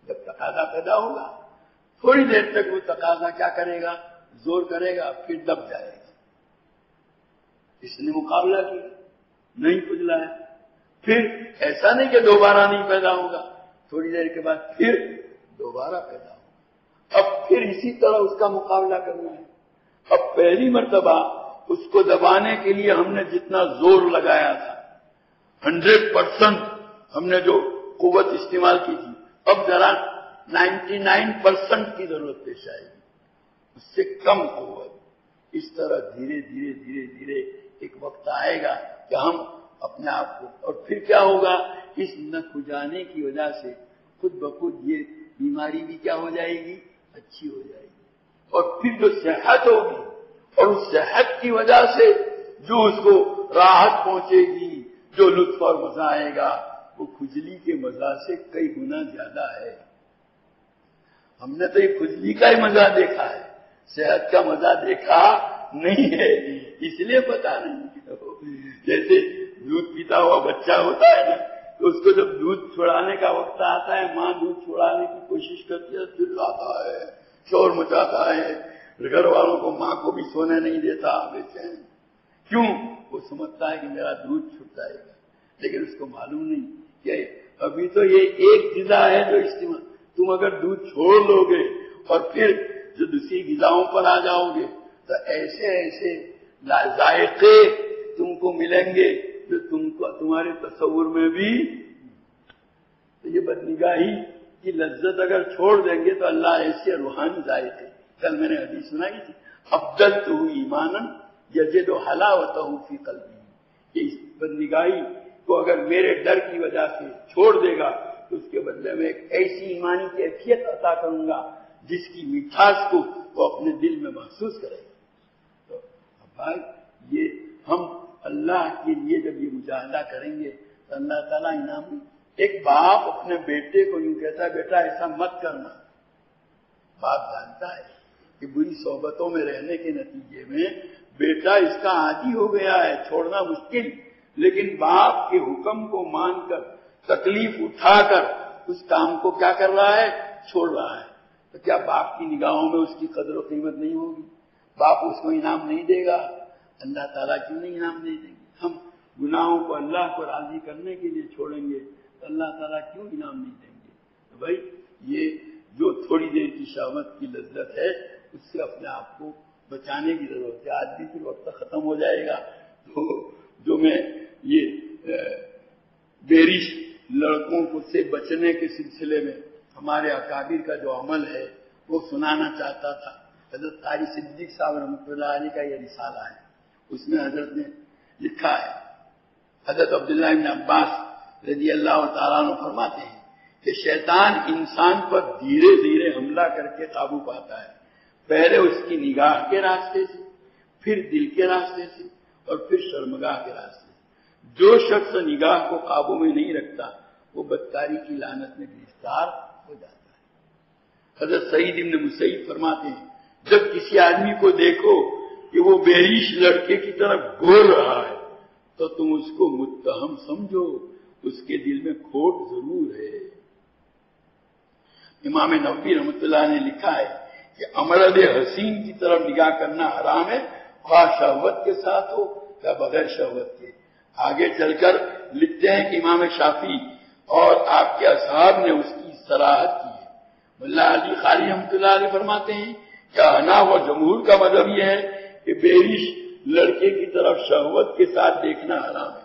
جب تقاضا پیدا ہوگا تھوڑی دیر تک وہ تقاضا کیا کرے گا, زور کرے گا, پھر دب جائے گا. اس نے مقابلہ کیا, نہیں کھجلا ہے, پھر ایسا نہیں کہ دوبارہ نہیں پیدا ہوگا, تھوڑی دیر کے بعد پھر دوبارہ پیدا ہوگا. اب پھر اسی طرح اس کا مقابلہ کرنا ہے. اب پہلی مرتبہ اس کو دبانے کے لیے ہم نے جتنا زور لگایا تھا 100% ہم نے جو قوت استعمال کی تھی, اب ذرا 99% کی ضرورت پیش آئے گی, اس سے کم قوت. اس طرح دھیرے دھیرے دھیرے دھیرے ایک وقت آئے گا کہ ہم اپنے آپ کو, اور پھر کیا ہوگا, اس نہ کھجانے کی وجہ سے خود بخود یہ بیماری بھی کیا ہو جائے گی, اچھی ہو جائے گی. اور پھر جو صحت ہوگی اور اس صحت کی وجہ سے جو اس کو راحت پہنچے گی, جو لطف اور مزہ آئے گا, وہ کھجلی کے مزہ سے کئی گنا زیادہ ہے. ہم نے تو یہ کھجلی کا ہی مزہ دیکھا ہے, صحت کا مزہ دیکھا نہیں ہے, اس لیے پتا نہیں. جیسے دودھ پیتا ہوا بچہ ہوتا ہے نا, تو اس کو جب دودھ چھوڑانے کا وقت آتا ہے, ماں دودھ چھوڑانے کی کوشش کرتی ہے, چلاتا ہے, شور مچاتا ہے, گھر والوں کو, ماں کو بھی سونے نہیں دیتا بے چین. کیوں؟ وہ سمجھتا ہے کہ میرا دودھ چھوٹ جائے گا, لیکن اس کو معلوم نہیں کہ ابھی تو یہ ایک غذا ہے جو استعمال, تم اگر دودھ چھوڑ لو گے اور پھر جو دوسری غذاؤں پر آ جاؤ گے تو ایسے ایسے ذائقے تم کو ملیں گے جو تم کو تمہارے تصور میں بھی. تو یہ بدنگاہی کی لذت اگر چھوڑ دیں گے تو اللہ ایسے روحانی ذائقے, کل میں نے حدیث سنائی تھی, افضلتہ ایمانا یجد حلاوتہ فی قلبی. کہ اس بدنگاہی کو اگر میرے ڈر کی وجہ سے چھوڑ دے گا تو اس کے بدلے میں ایک ایسی ایمانی کیفیت عطا کروں گا جس کی مٹھاس کو وہ اپنے دل میں محسوس کرے گا. تو بھائی یہ ہم اللہ کے لیے جب یہ مجاہدہ کریں گے تو اللہ تعالیٰ انعام دیں. ایک باپ اپنے بیٹے کو یوں کہتا ہے, بیٹا ایسا مت کرنا. باپ جانتا ہے کہ بری صحبتوں میں رہنے کے نتیجے میں بیٹا اس کا عادی ہو گیا ہے, چھوڑنا مشکل, لیکن باپ کے حکم کو مان کر تکلیف اٹھا کر اس کام کو کیا کر رہا ہے, چھوڑ رہا ہے. تو کیا باپ کی نگاہوں میں اس کی قدر و قیمت نہیں ہوگی؟ باپ اس کو انعام نہیں دے گا؟ اللہ تعالیٰ کیوں نہیں انعام نہیں دیں گے؟ ہم گناہوں کو اللہ کو راضی کرنے کے لیے چھوڑیں گے تو اللہ تعالیٰ کیوں انعام نہیں دیں گے؟ تو بھائی یہ جو تھوڑی دیر کی شہوت کی لذت ہے اس سے اپنے آپ کو بچانے کی ضرورت ہے. آج بھی پھر وقت ختم ہو جائے گا, تو جو میں یہ بیرش لڑکوں کو سے بچنے کے سلسلے میں ہمارے اکابر کا جو عمل ہے وہ سنانا چاہتا تھا. حضرت قاری صدیق صاحب رحمۃ اللہ علیہ کا یہ رسالہ ہے, اس میں حضرت نے لکھا ہے, حضرت عبداللہ بن عباس رضی اللہ تعالیٰ عنہ فرماتے ہیں کہ شیطان انسان پر دھیرے دھیرے حملہ کر کے قابو پاتا ہے، پہلے اس کی نگاہ کے راستے سے، پھر دل کے راستے سے، اور پھر شرمگاہ کے راستے سے۔ جو شخص نگاہ کو قابو میں نہیں رکھتا وہ بدکاری کی لعنت میں گرفتار ہو جاتا ہے۔ حضرت سعید بن مسیب فرماتے ہیں جب کسی آدمی کو دیکھو کہ وہ بےریش لڑکے کی طرف گول رہا ہے تو تم اس کو متہم سمجھو، اس کے دل میں کھوٹ ضرور ہے۔ امام نووی رحمۃ اللہ نے لکھا ہے کہ امرد حسین کی طرف نگاہ کرنا حرام ہے، خواہ شہوت کے ساتھ ہو یا بغیر شہوت کے۔ آگے چل کر لکھتے ہیں کہ امام شافعی اور آپ کے اصحاب نے اس کی صراحت کی ہے۔ ملا علی قاری رحمۃ اللہ علیہ فرماتے ہیں کہ احناف اور جمہور کا مذہب یہ ہے کہ بےریش لڑکے کی طرف شہوت کے ساتھ دیکھنا حرام ہے،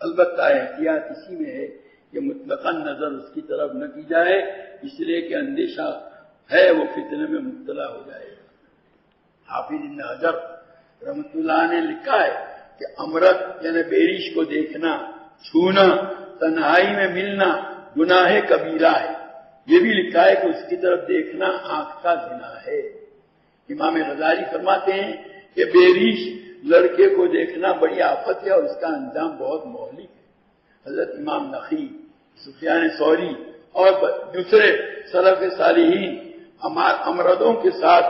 البتہ احتیاط اسی میں ہے کہ مطلقاً نظر اس کی طرف نہ کی جائے، اس لیے کہ اندیشہ ہے وہ فتنے میں مبتلا ہو جائے گا۔ حافظ ابن حجر رحمۃ اللہ نے لکھا ہے کہ امرت یعنی بےریش کو دیکھنا، چھونا، تنہائی میں ملنا گناہ کبیرہ ہے۔ یہ بھی لکھا ہے کہ اس کی طرف دیکھنا آنکھ کا گناہ ہے۔ امام غزالی فرماتے ہیں کہ بےریش لڑکے کو دیکھنا بڑی آفت ہے اور اس کا انجام بہت مہلک ہے۔ حضرت امام نخعی، سفیان ثوری اور دوسرے سلف صالحین امردوں کے ساتھ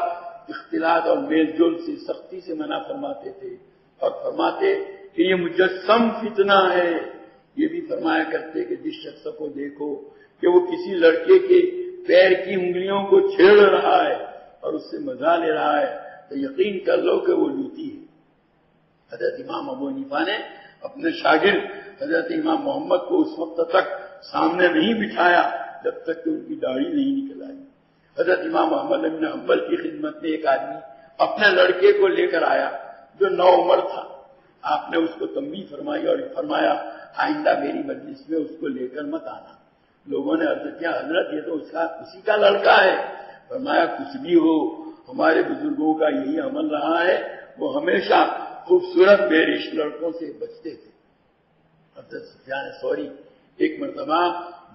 اختلاط اور میل جول سے سختی سے منع فرماتے تھے اور فرماتے کہ یہ مجسم فتنہ ہے۔ یہ بھی فرمایا کرتے کہ جس شخص کو دیکھو کہ وہ کسی لڑکے کے پیر کی انگلیوں کو چھیڑ رہا ہے اور اس سے مزہ لے رہا ہے تو یقین کر لو کہ وہ لوٹی ہے۔ حضرت امام ابو حنیفہ نے اپنے شاگرد حضرت امام محمد کو اس وقت تک سامنے نہیں بٹھایا جب تک کہ ان کی داڑھی نہیں نکل آئی۔ حضرت امام محمد بن حنبل کی خدمت میں ایک آدمی اپنے لڑکے کو لے کر آیا جو نوعمر تھا۔ آپ نے اس کو تنبیہ فرمائی اور فرمایا آئندہ میری مجلس میں اس کو لے کر مت آنا۔ لوگوں نے عرض کیا حضرت یہ تو اسی کا لڑکا ہے۔ فرمایا کچھ بھی ہو ہمارے بزرگوں کا یہی عمل رہا ہے، وہ ہمیشہ خوبصورت بےریش لڑکوں سے بچتے تھے۔ حضرت سفیان ثوری ایک مرتبہ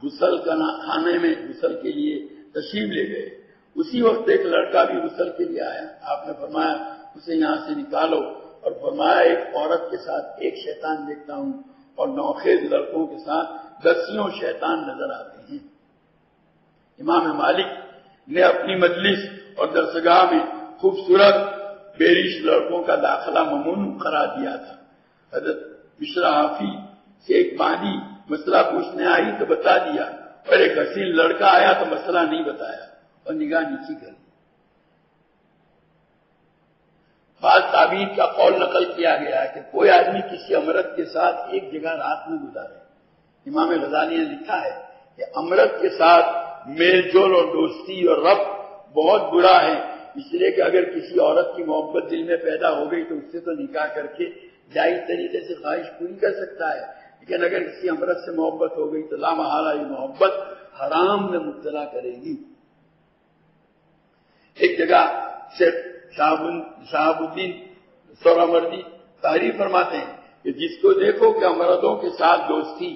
غسل خانے میں غسل کے لیے تشریف لے گئے۔ اسی وقت ایک لڑکا بھی غسل کے لیے آیا۔ آپ نے فرمایا اسے یہاں سے نکالو اور فرمایا ایک عورت کے ساتھ ایک شیطان دیکھتا ہوں اور نوخیز لڑکوں کے ساتھ دسیوں شیطان نظر آتے ہیں۔ امام مالک نے اپنی مجلس اور درسگاہ میں خوبصورت بےریش لڑکوں کا داخلہ ممنوع قرار دیا تھا۔ حضرت بشرا حافی سے ایک باندی مسئلہ پوچھنے آئی تو بتا دیا، اور ایک حسین لڑکا آیا تو مسئلہ نہیں بتایا اور نگاہ نیچی کر لی۔ بعض تعبیر کا قول نقل کیا گیا ہے کہ کوئی آدمی کسی امرت کے ساتھ ایک جگہ رات میں گزارے۔ امام غزالی نے لکھا ہے کہ امرت کے ساتھ میل جول اور دوستی اور ربط بہت برا ہے، اس لیے کہ اگر کسی عورت کی محبت دل میں پیدا ہو گئی تو اس سے تو نکاح کر کے جائز طریقے سے خواہش پوری کر سکتا ہے، لیکن اگر کسی امرت سے محبت ہو گئی تو لامحالہ یہ محبت حرام میں مبتلا کرے گی۔ ایک جگہ شیخ شہاب الدین سہروردی تعریف فرماتے ہیں کہ جس کو دیکھو کہ امردوں کے ساتھ دوستی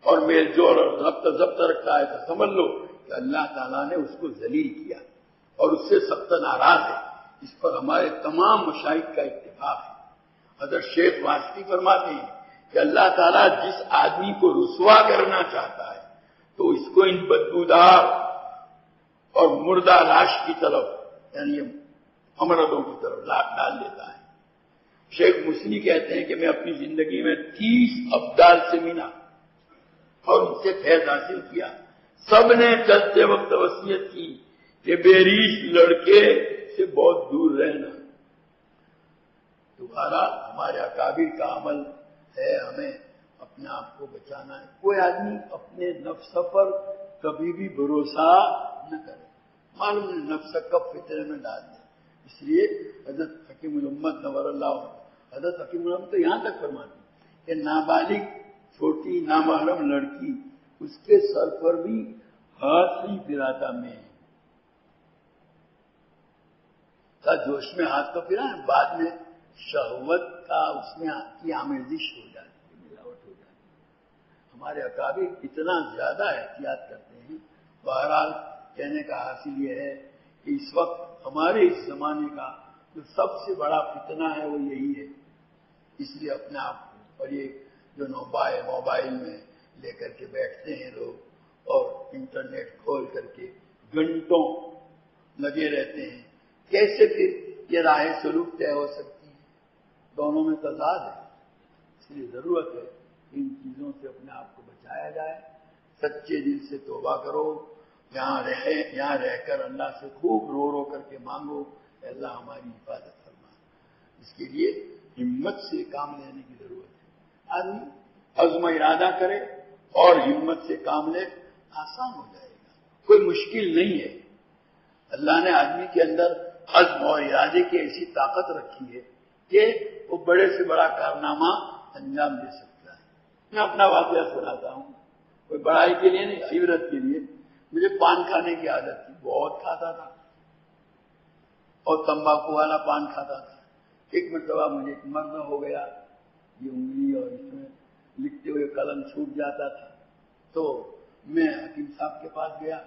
اور میل جول اور ضبط رکھتا ہے تو سمجھ لو کہ اللہ تعالیٰ نے اس کو ذلیل کیا اور اس سے سخت ناراض ہے۔ اس پر ہمارے تمام مشائخ کا اتفاق ہے۔ حضرت شیخ واسطی فرماتے ہیں کہ اللہ تعالیٰ جس آدمی کو رسوا کرنا چاہتا ہے تو اس کو ان بدبودار اور مردہ لاش کی طرف یعنی امردوں کی طرف ڈال دیتا ہے۔ شیخ مسنی کہتے ہیں کہ میں اپنی زندگی میں 30 ابدال سے ملا اور ان سے فیض حاصل کیا، سب نے چلتے وقت وصیت کی کہ بےریش لڑکے سے بہت دور رہنا۔ دوبارہ ہمارے اکابر کا عمل ہے ہمیں اپنے آپ کو بچانا ہے۔ کوئی آدمی اپنے نفس پر کبھی بھی بھروسہ نہ کرے، معلوم نہیں نفس کب فطرے میں ڈال دے۔ اس لیے حضرت حکیم الامت نور اللہ حضرت حکیم الامت تو یہاں تک فرماتے ہیں کہ نابالغ چھوٹی نامحرم لڑکی اس کے سر پر بھی ہاتھ نہیں پھراتا میں کا جوش میں ہاتھ تو پھرا ہے، بعد میں شہوت کا اس میں کی آمیزش ہو جاتی ہے، ملاوٹ ہو جاتی ہے۔ ہمارے اکابر اتنا زیادہ احتیاط کرتے ہیں بہرحال کہنے کا حاصل یہ ہے کہ اس وقت ہمارے اس زمانے کا جو سب سے بڑا فتنہ ہے وہ یہی ہے. اس لیے اپنے آپ کو اور یہ جو موبائل میں لے کر کے بیٹھتے ہیں لوگ اور انٹرنیٹ کھول کر کے گھنٹوں لگے رہتے ہیں، کیسے پھر یہ راہ سلوک طے ہو سکتی ہے؟ دونوں میں تضاد ہے. اس لیے ضرورت ہے کہ ان چیزوں سے اپنے آپ کو بچایا جائے. سچے دل سے توبہ کرو، یہاں رہ کر اللہ سے خوب رو رو کر کے مانگو کہ اللہ ہماری حفاظت فرما. اس کے لیے ہمت سے کام لینے کی ضرورت ہے. آدمی عزم و ارادہ کرے اور ہمت سے کام لے، آسان ہو جائے گا. کوئی مشکل نہیں ہے. اللہ نے آدمی کے اندر عزم اور ارادے کی ایسی طاقت رکھی ہے کہ وہ بڑے سے بڑا کارنامہ انجام دے سکتا ہے. میں اپنا واقعہ سناتا ہوں، کوئی بڑائی کے لیے نہیں، عبرت کے لیے. مجھے پان کھانے کی عادت تھی، بہت کھاتا تھا اور تمباکو والا پان کھاتا تھا. ایک مرتبہ مجھے ایک مرض ہو گیا، یہ انگلی اور اس میں لکھتے ہوئے قلم چھوٹ جاتا تھا. تو میں حکیم صاحب کے پاس گیا،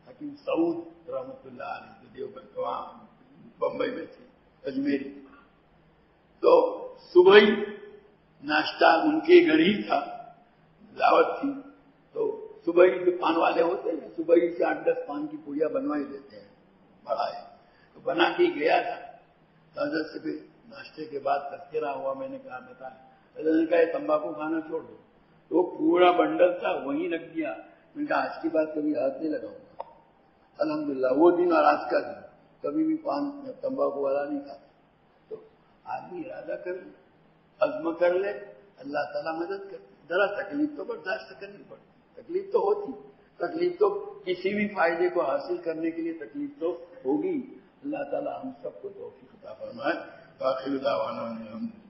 حکیم سعود رحمۃ اللہ علیہ دیوبند وہاں بمبئی میں تھے، اجمیری. تو صبح ہی ناشتہ ان کے گھر ہی تھا، دعوت تھی. تو صبح ہی جو پان والے ہوتے ہیں صبح ہی سے 8-10 پان کی پوڑیاں بنوا ہی لیتے ہیں، بڑا ہے. تو بنا کے گیا تھا. حضرت سے پھر ناشتے کے بعد تذکرہ ہوا. میں نے کہا بتا، حضرت نے کہا یہ تمباکو کھانا چھوڑ دو. تو پورا بنڈل تھا وہیں رکھ دیا. میں نے کہا آج کی بات کبھی ہاتھ نہیں لگاؤں گا. الحمدللہ وہ دن اور آج کا دن کبھی بھی پان تمباکو والا نہیں کھاتا. تو آدمی ارادہ کر لے، عزم کر لے، اللہ تعالیٰ مدد کرتے. ذرا تکلیف تو برداشت کرنی پڑتی، تکلیف تو ہوتی، تکلیف تو کسی بھی فائدے کو حاصل کرنے کے لیے تکلیف تو ہوگی. اللہ تعالیٰ ہم سب کو توفیق عطا فرمائے. آخر دعوانا الحمدللہ.